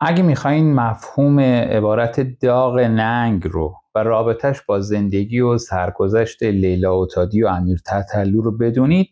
اگه میخواین مفهوم عبارت داغ ننگ رو و رابطش با زندگی و سرگذشت لیلا اوتادی و امیر تتلو رو بدونید،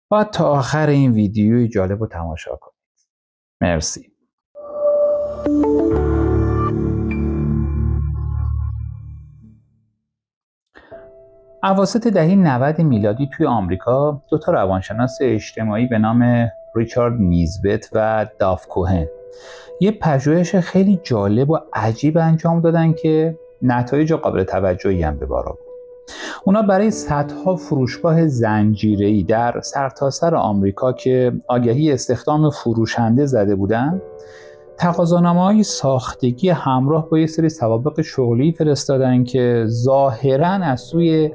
باید تا آخر این ویدیوی جالب رو تماشا کنید. مرسی. اواسط دهه 90 میلادی توی آمریکا دو تا روانشناس اجتماعی به نام ریچارد نیزبت و داف کوهن یه پژوهش خیلی جالب و عجیب انجام دادن که نتایج قابل توجهی هم به بار آورد. اونا برای صدها فروشگاه زنجیره‌ای در سرتاسر آمریکا که آگهی استخدام فروشنده زده بودن، تقاضانامه‌های ساختگی همراه با یه سری سوابق شغلی فرستادن که ظاهراً از سوی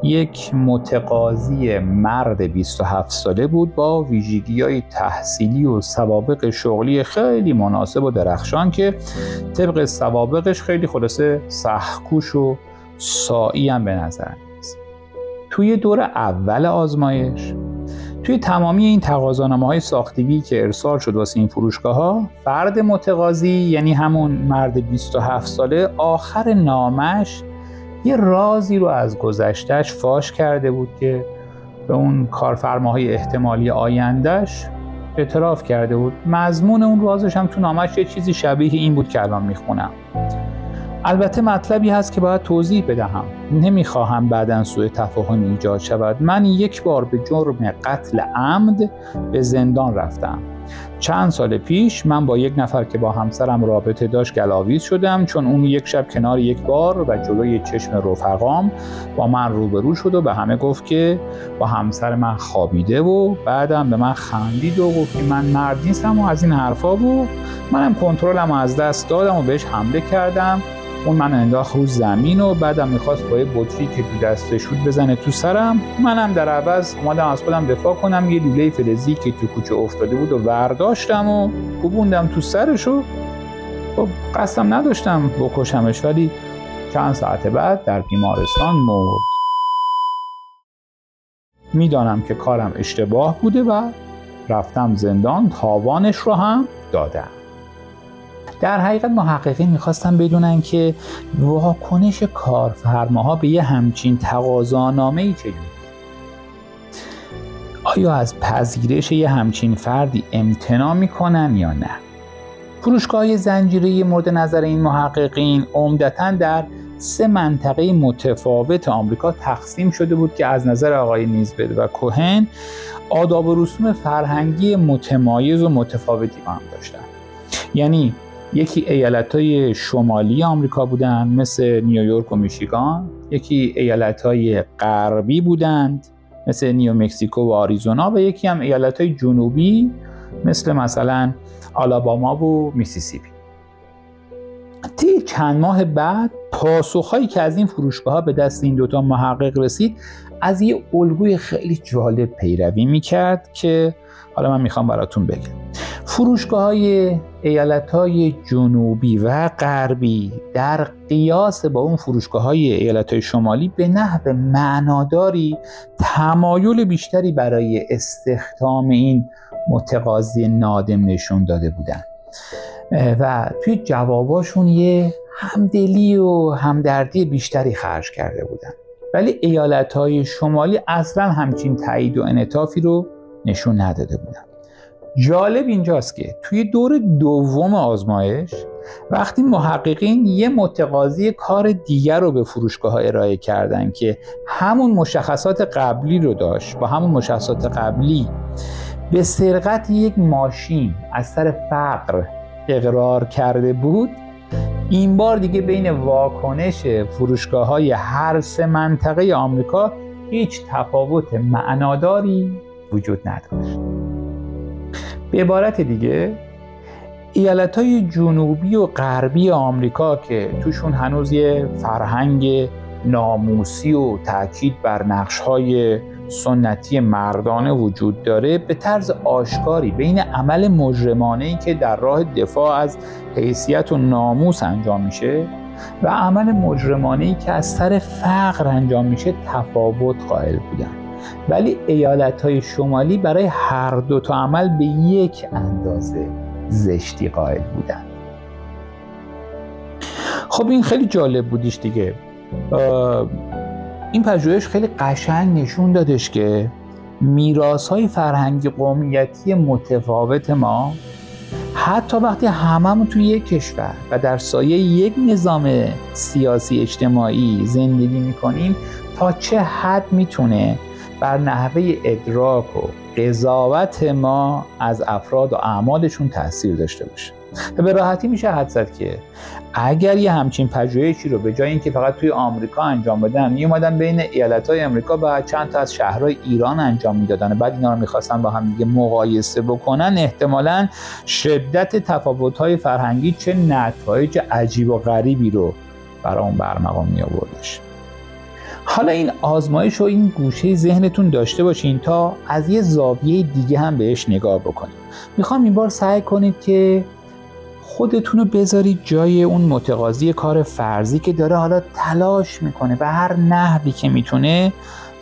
یک متقاضی مرد 27 ساله بود با ویژگی‌های تحصیلی و سوابق شغلی خیلی مناسب و درخشان که طبق سوابقش خیلی خلاصه سخت‌کوش و سائی هم به نظر می‌رسید. توی دور اول آزمایش توی تمامی این تقاضانامه‌های ساختگی که ارسال شد واسه این فروشگاه‌ها، فرد متقاضی یعنی همون مرد 27 ساله آخر نامش یه رازی رو از گذشته‌اش فاش کرده بود که به اون کارفرماهای احتمالی آینده‌اش اعتراف کرده بود. مضمون اون رازش هم تو نامش یه چیزی شبیه این بود که الان میخونم. البته مطلبی هست که باید توضیح بدهم. نمیخواهم بعداً سوء تفاهم ایجاد شود. من یک بار به جرم قتل عمد به زندان رفتم. چند سال پیش من با یک نفر که با همسرم رابطه داشت گلاویز شدم، چون اون یک شب کنار یک بار و جلوی چشم رفقام با من روبرو شد و به همه گفت که با همسر من خوابیده و بعدم به من خندید و گفت که من مرد نیستم و از این حرفا و منم کنترلم از دست دادم و بهش حمله کردم. اون من انداخت رو زمین و بعدم میخواست با یه بطری که تو دستش بود بزنه تو سرم. منم در عوض اومدم از خودم دفاع کنم، یه لوله فلزی که تو کوچه افتاده بود و برداشتم و کوبوندم تو سرش و خب قصدم نداشتم بکشمش، ولی چند ساعت بعد در بیمارستان مرد. میدانم که کارم اشتباه بوده و رفتم زندان، تاوانش رو هم دادم. در حقیقت محققین میخواستن بدونن که واکنش کارفرماها به یه همچین تقاضانامه‌ای چجوریه. آیا از پذیرش یه همچین فردی امتناع میکنن یا نه؟ فروشگاه‌های زنجیره‌ای مورد نظر این محققین عمدتاً در 3 منطقه متفاوت آمریکا تقسیم شده بود که از نظر آقای نیزبت و کوهن آداب و رسوم فرهنگی متمایز و متفاوتی هم داشتن. یعنی یکی ایالت‌های شمالی آمریکا بودند مثل نیویورک و میشیگان، یکی ایالت‌های غربی بودند مثل نیومکزیکو و آریزونا و یکی هم ایالت‌های جنوبی مثلا آلاباما و میسیسیپی. طی چند ماه بعد پاسخ‌هایی که از این فروشگاه‌ها به دست این دوتا محقق رسید از یه الگوی خیلی جالب پیروی می‌کرد که حالا من میخوام براتون بگم. فروشگاه‌های ایالت‌های جنوبی و غربی در قیاس با اون فروشگاه‌های ایالت‌های شمالی به نحو معناداری تمایل بیشتری برای استخدام این متقاضی نادم نشون داده بودن و توی جواباشون یه همدلی و همدردی بیشتری خرج کرده بودن. ولی ایالت‌های شمالی اصلا همچین تایید و انعطافی رو نشون نداده بودن. جالب اینجاست که توی دور دوم آزمایش وقتی محققین یه متقاضی کار دیگر رو به فروشگاه‌ها ارائه کردن که همون مشخصات قبلی رو داشت، با همون مشخصات قبلی به سرقت یک ماشین از سر فقر اقرار کرده بود، این بار دیگه بین واکنش فروشگاه‌های هر 3 منطقه آمریکا هیچ تفاوت معناداری وجود نداشت. به عبارت دیگه ایالت‌های جنوبی و غربی آمریکا که توشون هنوز یه فرهنگ ناموسی و تاکید بر نقش‌های سنتی مردانه وجود داره، به طرز آشکاری بین عمل مجرمانه‌ای که در راه دفاع از حیثیت و ناموس انجام میشه و عمل مجرمانه‌ای که از سر فقر انجام میشه تفاوت قائل بودن. ولی ایالت‌های شمالی برای هر دو تا عمل به یک اندازه زشتی قائل بودند. خب این خیلی جالب بودیش دیگه. این پژوهش خیلی قشنگ نشون دادش که میراث‌های فرهنگی قومیتی متفاوت ما، حتی وقتی هممون توی یک کشور و در سایه یک نظام سیاسی اجتماعی زندگی میکنیم، تا چه حد میتونه بر نحوه ادراک و قضاوت ما از افراد و اعمالشون تاثیر داشته باشه. و به راحتی میشه حد زد که اگر یه همچین پژوهشی رو به جای اینکه فقط توی آمریکا انجام بدن، میومدن بین ایالت‌های آمریکا و چند تا از شهرهای ایران انجام میدادن و بعد اینا رو می‌خواستن با هم دیگه مقایسه بکنن، احتمالاً شدت تفاوت‌های فرهنگی چه نتایج عجیب و غریبی رو برای اون برمقام می‌آوردش. حالا این آزمایش رو این گوشه ذهنتون داشته باشین تا از یه زاویه دیگه هم بهش نگاه بکنید. میخوام این بار سعی کنید که خودتون رو بذارید جای اون متقاضی کار فرضی که داره حالا تلاش میکنه به هر نحوی که میتونه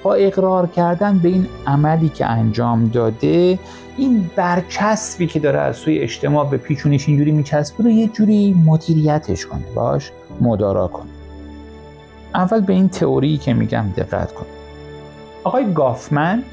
با اقرار کردن به این عملی که انجام داده، این برچسبی که داره از سوی اجتماع به پیچونش اینجوری میچسبه رو یه جوری مدیریتش کنه، باش مدارا کنه. اول به این تئوری که میگم دقت کنید. آقای گافمن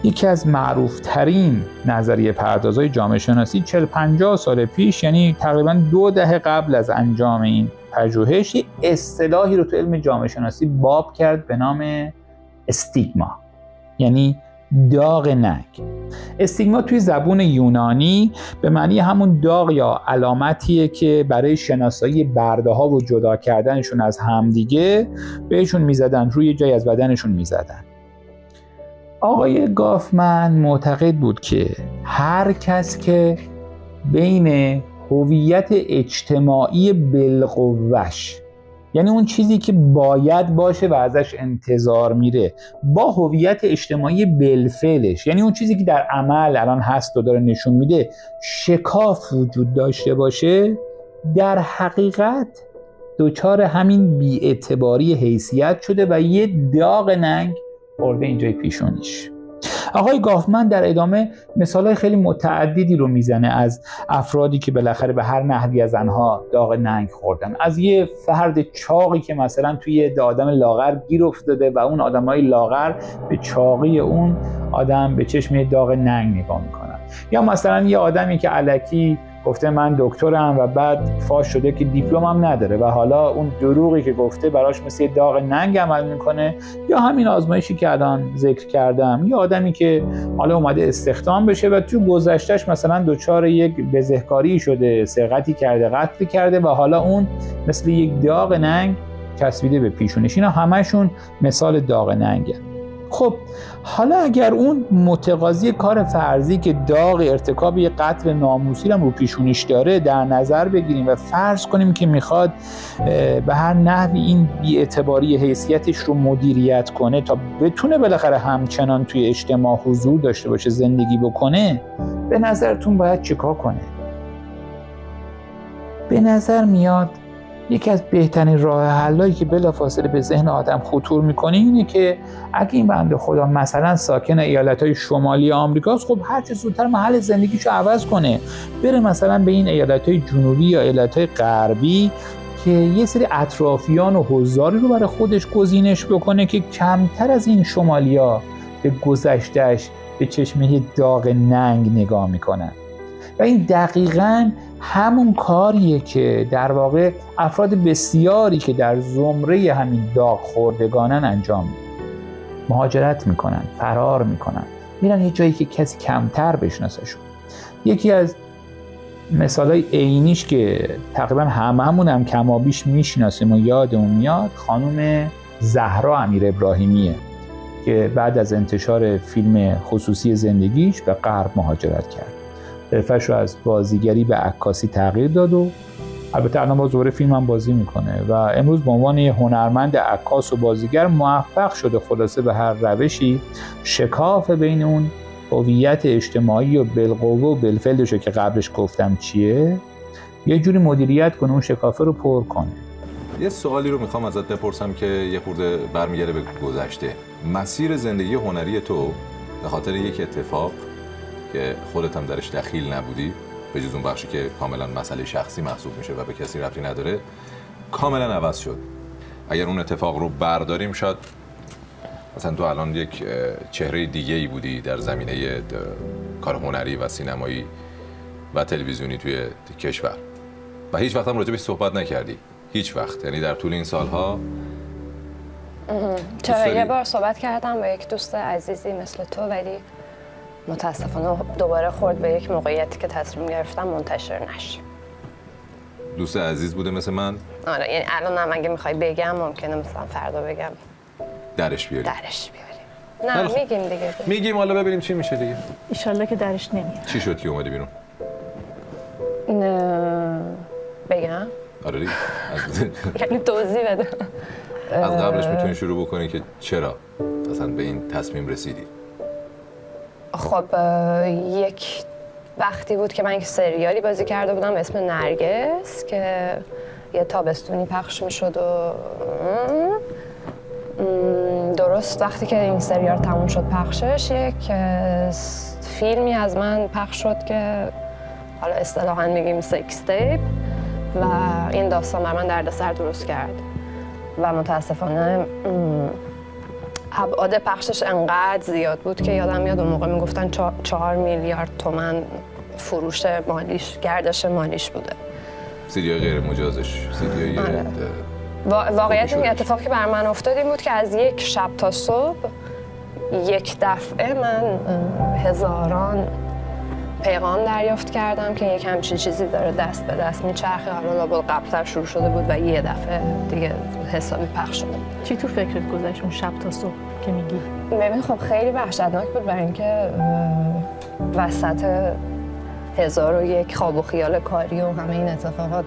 یکی از معروفترین نظریه پردازهای جامعه شناسی 40-50 سال پیش، یعنی تقریبا 2 دهه قبل از انجام این پژوهش، اصطلاحی رو تو علم جامعه شناسی باب کرد به نام استیگما، یعنی داغ ننگ. استیگما توی زبون یونانی به معنی همون داغ یا علامتیه که برای شناسایی برده ها و جدا کردنشون از همدیگه بهشون میزدن، روی جای از بدنشون میزدن. آقای گافمن معتقد بود که هر کس که بین هویت اجتماعی بالقوه‌اش، یعنی اون چیزی که باید باشه و ازش انتظار میره، با هویت اجتماعی بالفعلش، یعنی اون چیزی که در عمل الان هست و داره نشون میده، شکاف وجود داشته باشه، در حقیقت دچار همین بی‌اعتباری حیثیت شده و یه داغ ننگ خورده اینجای پیشونیش. آقای گافمن در ادامه مثالای خیلی متعددی رو میزنه از افرادی که بالاخره به هر نحوی از آنها داغ ننگ خوردن. از یه فرد چاقی که مثلا توی یه آدم لاغر گیر افتاده و اون آدمای لاغر به چاقی اون آدم به چشم داغ ننگ نگاه میکنن، یا مثلا یه آدمی که الکی گفته من دکترم و بعد فاش شده که دیپلمم نداره و حالا اون دروغی که گفته براش مثل داغ ننگ عمل میکنه. یا همین آزمایشی که الان ذکر کردم، یا آدمی که حالا اومده استخدام بشه و تو گذشتهش مثلا دچار یک بزهکاری شده، سرقتی کرده، قتل کرده و حالا اون مثل یک داغ ننگ چسبیده به پیشونش. اینا همشون مثال داغ ننگه. خب حالا اگر اون متقاضی کار فرضی که داغ ارتکاب یه قتل ناموسی رو پیشونیش داره در نظر بگیریم و فرض کنیم که میخواد به هر نحوی این بی‌اعتباری حیثیتش رو مدیریت کنه تا بتونه بالاخره همچنان توی اجتماع حضور داشته باشه، زندگی بکنه، به نظرتون باید چیکار کنه؟ به نظر میاد یکی از بهترین راه حلایی که بلافاصله به ذهن آدم خطور میکنه اینه که اگه این بنده خدا مثلا ساکن ایالت‌های شمالی آمریکاست، خب هر چه زودتر محل زندگیشو عوض کنه، بره مثلا به این ایالت‌های جنوبی یا ایالت‌های غربی که یه سری اطرافیان و حضاری رو برای خودش گزینش بکنه که کمتر از این شمالیا به گذشتهش به چشمه داغ ننگ نگاه میکنن. و این دقیقاً همون کاریه که در واقع افراد بسیاری که در زمره همین داغ خوردگانن انجام میدن. مهاجرت میکنن، فرار میکنن، میرن یه جایی که کسی کمتر بشناسشون. یکی از مثالای عینیش که تقریبا هممون هم کمابیش میشناسیم و یادمون میاد، خانم زهرا امیر ابراهیمیه که بعد از انتشار فیلم خصوصی زندگیش به غرب مهاجرت کرد. حرفش رو از بازیگری به عکاسی تغییر داد و البته الان با دوره فیلم هم بازی میکنه و امروز به عنوان یه هنرمند عکاس و بازیگر موفق شده خلاصه به هر روشی شکاف بین اون هویت اجتماعی و بالقوه و بالفعلش که قبلش گفتم چیه، یه جوری مدیریت کنه، اون شکافه رو پر کنه. یه سوالی رو میخوام ازت بپرسم که یه خورده برمیگرده به گذشته. مسیر زندگی هنری تو به خاطر یک اتفاق که خودت هم درش دخیل نبودی، به جز اون بخشی که کاملا مسئله شخصی محسوب میشه و به کسی ربطی نداره، کاملا عوض شد. اگر اون اتفاق رو برداریم شاید مثلا تو الان یک چهره دیگه ای بودی در زمینه کار هنری و سینمایی و تلویزیونی توی کشور و هیچ وقت هم راجع بهش صحبت نکردی. هیچ وقت، یعنی در طول این سالها. چرا یه بار صحبت کردم با یک دوست عزیزی مثل تو، ولی متاسفانه دوباره خورد به یک موقعیتی که تصمیم گرفتم منتشر نشه. دوست عزیز بوده مثل من؟ آره، یعنی الان هم اگه میخوای بگم ممکنه مثلا فردا بگم درش بیاریم. نه میگیم دیگه. میگیم، حالا ببینیم چی میشه دیگه. ایشالله که درش نمیاد. چی شد که اومدی بیرون؟ بگم؟ آره دیگه. یعنی توضیح بده. از قبلش میتونی شروع بکنی که چرا اصلا به این تصمیم رسیدی؟ خب یک وقتی بود که من یک سریالی بازی کرده بودم به اسم نرگس که یه تابستونی پخش میشد و درست وقتی که این سریال تموم شد پخشش، یک فیلمی از من پخش شد که حالا اصطلاحاً میگیم سکس تیپ و این داستان بر من دردسر درست کرد و متاسفانه ابعاد پخشش انقدر زیاد بود که یادم میاد اون موقع میگفتن 4 میلیارد تومان فروش مالیش، گردش مالیش بوده. سیدیای غیر مجازش، سیدیای واقعیت این اتفاقی بر من افتاد این بود که از یک شب تا صبح یک دفعه من هزاران پیغام دریافت کردم که یک همچین چیزی داره دست به دست میچرخه. حالا لابد قبل‌تر شروع شده بود و یه دفعه دیگه حسابی پخش شده. چی تو فکرت گذشت اون شب تا صبح که میگی؟ ببین خب خیلی وحشتناک بود برای اینکه وسط 1001 خواب و خیال کاری و همه این اتفاقات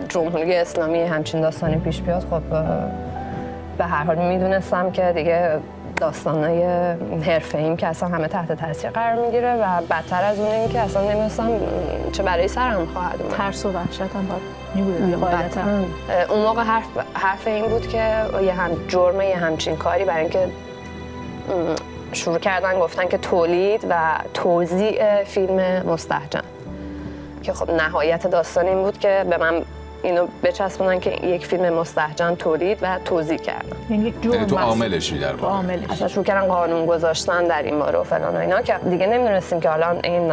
جمهوری اسلامی همچین داستانی پیش بیاد، خب به هر حال میدونستم که دیگه داستانای حرفه‌ایم که اصلا همه تحت تاثیر قرار میگیره و بدتر از اون این که اصلا نمیدونستم چه برای سرم خواهد اومد. ترس و وحشت هم باید میبوده قاعدتا. اون موقع حرف این بود که یه هم جرمه یه همچین کاری برای اینکه شروع کردن گفتن که تولید و توزیع فیلم مستهجن، که خب نهایت داستان این بود که به من اینو بچسبونن که یک فیلم مستهجن تولید و توزیع کردن. یعنی یک جرم تو عاملشی در واقع. اصلا شروع کردن قانون گذاشتن در این باره و فلان و اینا که دیگه نمیدونستیم که الان این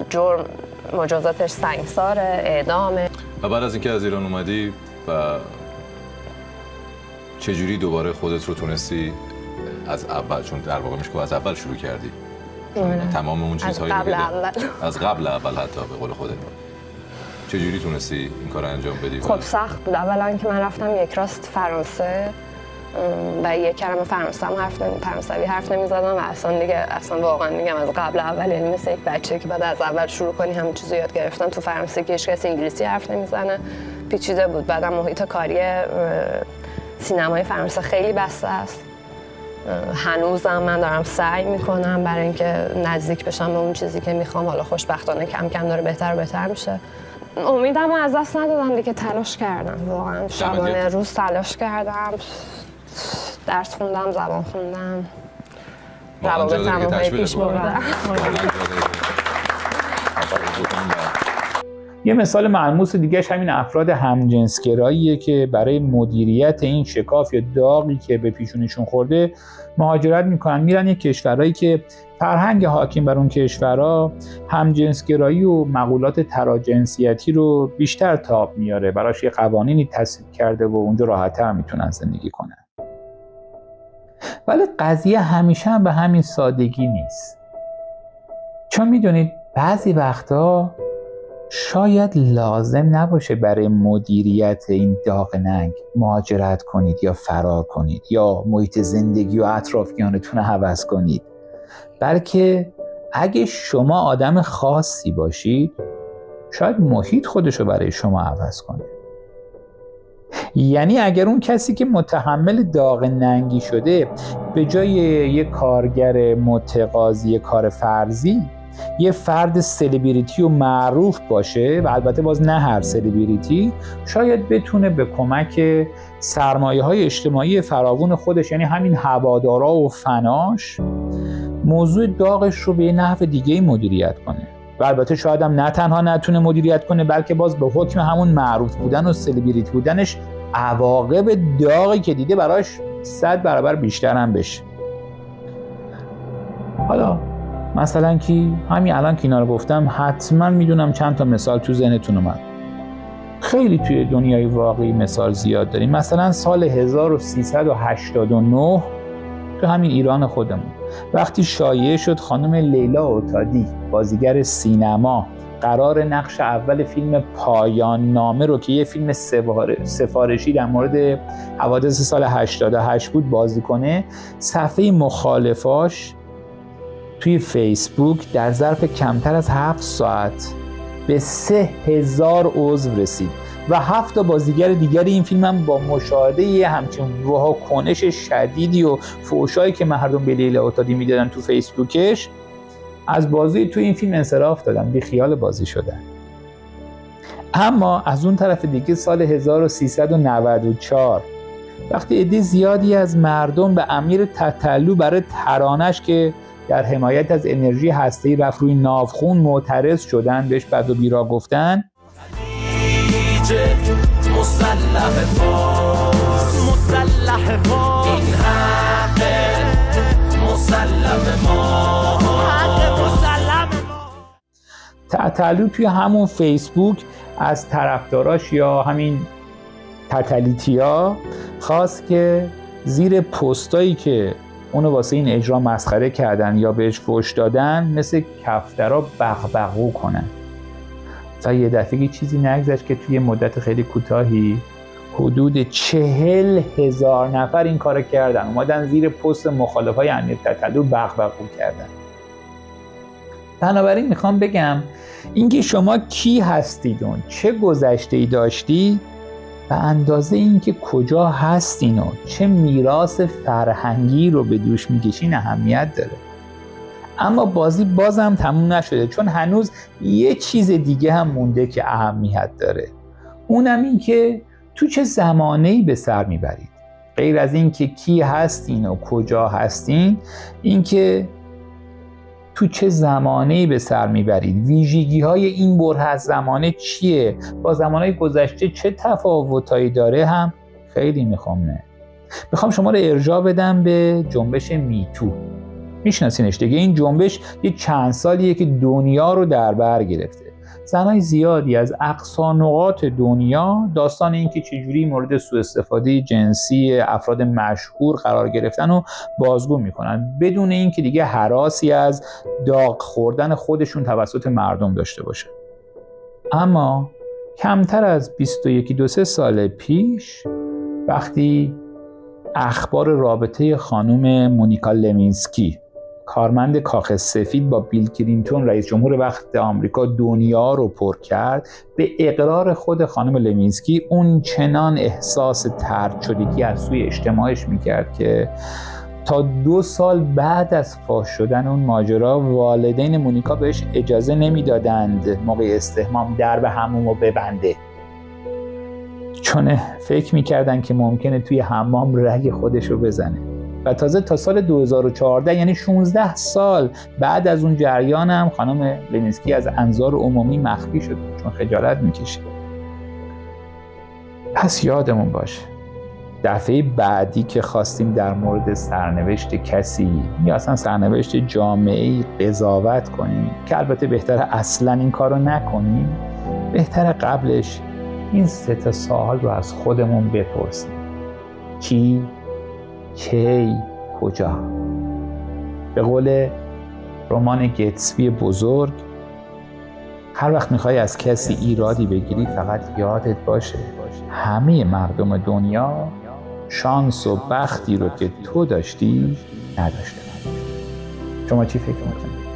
جرم مجازاتش سنگساره، اعدامه. و بعد از اینکه از ایران اومدی و چجوری دوباره خودت رو تونستی از اول، چون در واقع میشه که از اول شروع کردی، تمام اون چیزهایی از قبل اول حتی به قول خودت، چجوری تونستی این کار انجام بدی؟ خب سخت بود. اولا که من رفتم یک راست فرانسه و یک کلمه فرانسوی حرف نمی‌زدم و اصلا واقعا میگم از قبل اول، یعنی مثل یک بچه که بعد از اول شروع کنی همه چیزو یاد گرفتن تو فرانسه که هیچ کس انگلیسی حرف نمیزنه، پیچیده بود. بعدم محیط کاری سینمای فرانسه خیلی بسته است. هنوزم من دارم سعی میکنم برای اینکه نزدیک بشم به اون چیزی که میخوام. حالا خوشبختانه کم کم داره بهتر و بهتر میشه. امیدم از دست ندادم دیگه، تلاش کردم واقعا، شبانه روز تلاش کردم، درس خوندم، زبان خوندم، روابطم پیش بردم. یه مثال ملموس دیگهش همین افراد همجنسگراییه که برای مدیریت این شکاف یا داغی که به پیشونیشون خورده مهاجرت میکنن، میرن یه کشورهایی که فرهنگ حاکم بر اون کشورها همجنسگرایی و مقولات تراجنسیتی رو بیشتر تاب میاره، براش یه قوانینی تصویب کرده و اونجا راحت‌تر میتونن زندگی کنن. ولی قضیه همیشه هم به همین سادگی نیست، چون میدونید بعضی وقتا شاید لازم نباشه برای مدیریت این داغ ننگ مهاجرت کنید یا فرار کنید یا محیط زندگی و اطرافیانتون رو عوض کنید، بلکه اگه شما آدم خاصی باشید شاید محیط خودشو برای شما عوض کنه. یعنی اگر اون کسی که متحمل داغ ننگی شده به جای یک کارگر متقاضی کار فرضی یه فرد سلبریتی و معروف باشه، و البته باز نه هر سلبریتی، شاید بتونه به کمک سرمایه‌های اجتماعی فراوون خودش، یعنی همین هوادارا و فناش، موضوع داغش رو به یه نحو دیگه مدیریت کنه. و البته شاید هم نه تنها نتونه مدیریت کنه، بلکه باز به حکم همون معروف بودن و سلبریتی بودنش عواقب داغی که دیده براش 100 برابر بیشتر هم بشه. حالا مثلا کی همین الان که اینا رو گفتم حتما میدونم چند تا مثال تو ذهنتون اومد. خیلی توی دنیای واقعی مثال زیاد داریم. مثلا سال 1389 تو همین ایران خودمون وقتی شایعه شد خانم لیلا اوتادی بازیگر سینما قرار نقش اول فیلم پایان نامه رو که یه فیلم سفارشی در مورد حوادث سال 88 بود بازی کنه، صفحه مخالفاش توی فیسبوک در ظرف کمتر از 7 ساعت به 3000 عضو رسید و 7 تا بازیگر دیگر این فیلم هم با مشاهده یه همچین واکنش شدیدی و فحشایی که مردم به لیلا اوتادی میدادن تو فیسبوکش از بازی تو این فیلم انصراف دادن، بی خیال بازی شدن. اما از اون طرف دیگه سال 1394 وقتی عده زیادی از مردم به امیر تتلو برای ترانش که در حمایت از انرژی هسته‌ای رفت روی ناوخون معترض شدن، بهش بد و بیرا گفتن، مسلح فاس این حق مسلم ما. تتلو توی همون فیسبوک از طرفداراش یا همین تتلیتیا خواست که زیر پستایی که اونو واسه این اجرا مسخره کردن یا بهش فحش دادن مثل کفترا بغبغو کنن. و یه دفعه چیزی نگذشت که توی مدت خیلی کوتاهی حدود 40,000 نفر این کارو کردن، اومدن زیر پست مخالفای امیر تتلو بغبغو کردن. بنابراین میخوام بگم اینکه شما کی هستید و چه گذشته‌ای داشتید به اندازه اینکه کجا هستین و چه میراث فرهنگی رو به دوش میکشین اهمیت داره. اما بازی بازم تموم نشده، چون هنوز یه چیز دیگه هم مونده که اهمیت داره. اونم این که تو چه زمانه‌ای به سر میبرید. غیر از این که کی هستین و کجا هستین، این که تو چه زمانه‌ای به سر میبرید، ویژگی‌های این بره از زمانه چیه، با زمانهای گذشته چه تفاوتایی داره هم خیلی میخوام شما رو ارجاع بدم به جنبش میتو. میشناسینش دیگه. این جنبش یه چند سالیه که دنیا رو در بر گرفته. زنای زیادی از اقصا نقاط دنیا داستان این که چجوری مورد سوء استفاده جنسی افراد مشهور قرار گرفتن و بازگو میکنن بدون اینکه دیگه هراسی از داغ خوردن خودشون توسط مردم داشته باشن. اما کمتر از 21-23 سال پیش وقتی اخبار رابطه خانم مونیکا لوینسکی کارمند کاخ سفید با بیل کلینتون رئیس جمهور وقت آمریکا دنیا رو پر کرد، به اقرار خود خانم لوینسکی اون چنان احساس طرد شدگی از سوی اجتماعش میکرد که تا 2 سال بعد از فاش شدن اون ماجرا والدین مونیکا بهش اجازه نمیدادند موقع استحمام درب حموم رو ببنده، چون فکر میکردن که ممکنه توی حمام رگ خودش رو بزنه. و تازه تا سال 2014 یعنی 16 سال بعد از اون جریان هم خانم لوینسکی از انظار عمومی مخفی شد چون خجالت میکشید. پس یادمون باشه دفعه بعدی که خواستیم در مورد سرنوشت کسی یا اصلا سرنوشت جامعه‌ای قضاوت کنیم، که البته بهتره اصلا این کارو نکنیم، بهتره قبلش این 3 سوال رو از خودمون بپرسیم: کی، کی، کجا. به قول رمان گتسبی بزرگ، هر وقت میخوای از کسی ایرادی بگیری فقط یادت باشه همه مردم دنیا شانس و بختی رو که تو داشتی نداشته. شما چی فکر میکنید؟